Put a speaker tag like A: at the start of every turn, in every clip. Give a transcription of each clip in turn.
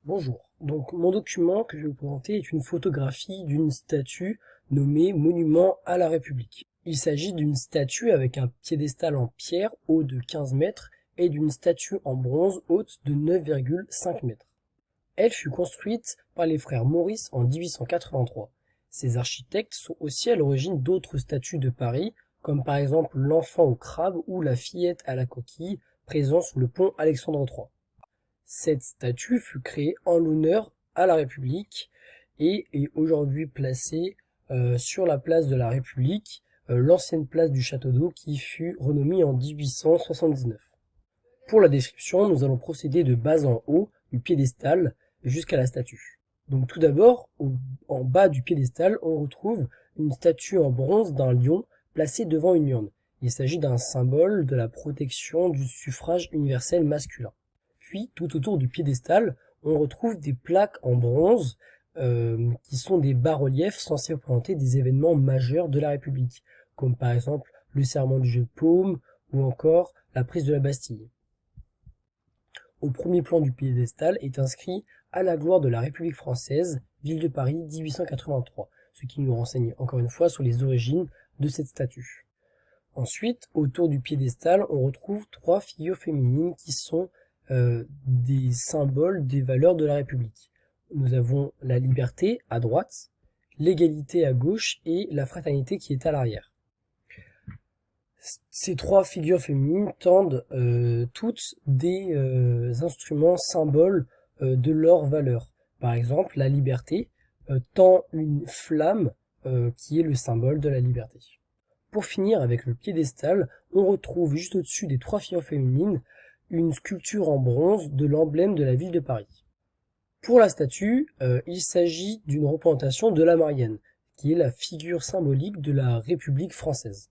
A: Bonjour, donc mon document que je vais vous présenter est une photographie d'une statue nommée Monument à la République. Il s'agit d'une statue avec un piédestal en pierre haut de 15 mètres et d'une statue en bronze haute de 9,5 mètres. Elle fut construite par les frères Maurice en 1883. Ces architectes sont aussi à l'origine d'autres statues de Paris, comme par exemple l'enfant au crabe ou la fillette à la coquille, présents sous le pont Alexandre III. Cette statue fut créée en l'honneur à la République et est aujourd'hui placée sur la place de la République, l'ancienne place du Château d'Eau qui fut renommée en 1879. Pour la description, nous allons procéder de bas en haut du piédestal jusqu'à la statue. Donc tout d'abord, en bas du piédestal, on retrouve une statue en bronze d'un lion placée devant une urne. Il s'agit d'un symbole de la protection du suffrage universel masculin. Puis, tout autour du piédestal, on retrouve des plaques en bronze qui sont des bas-reliefs censés représenter des événements majeurs de la République, comme par exemple le serment du jeu de paume ou encore la prise de la Bastille. Au premier plan du piédestal est inscrit « À la gloire de la République française, ville de Paris 1883 », ce qui nous renseigne encore une fois sur les origines de cette statue. Ensuite, autour du piédestal, on retrouve trois figures féminines qui sont des symboles des valeurs de la République. Nous avons la liberté à droite, l'égalité à gauche et la fraternité qui est à l'arrière. Ces trois figures féminines tendent toutes des instruments symboles de leurs valeurs. Par exemple, la liberté tend une flamme qui est le symbole de la liberté. Pour finir avec le piédestal, on retrouve juste au-dessus des trois figures féminines une sculpture en bronze de l'emblème de la ville de Paris. Pour la statue, il s'agit d'une représentation de la Marianne, qui est la figure symbolique de la République française.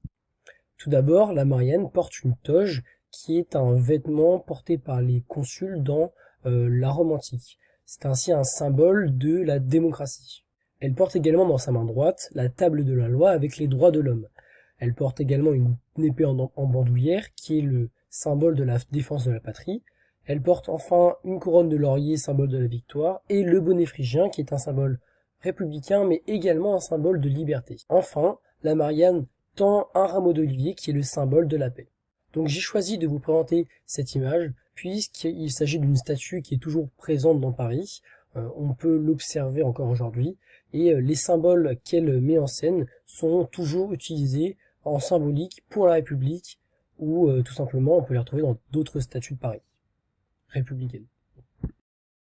A: Tout d'abord, la Marianne porte une toge qui est un vêtement porté par les consuls dans la Rome antique. C'est ainsi un symbole de la démocratie. Elle porte également dans sa main droite la table de la loi avec les droits de l'homme. Elle porte également une épée en bandoulière qui est le symbole de la défense de la patrie. Elle porte enfin une couronne de laurier, symbole de la victoire, et le bonnet phrygien qui est un symbole républicain mais également un symbole de liberté. Enfin, la Marianne tend un rameau d'olivier qui est le symbole de la paix. Donc j'ai choisi de vous présenter cette image puisqu'il s'agit d'une statue qui est toujours présente dans Paris. On peut l'observer encore aujourd'hui et les symboles qu'elle met en scène sont toujours utilisés en symbolique pour la République ou tout simplement on peut les retrouver dans d'autres statues de Paris républicaines.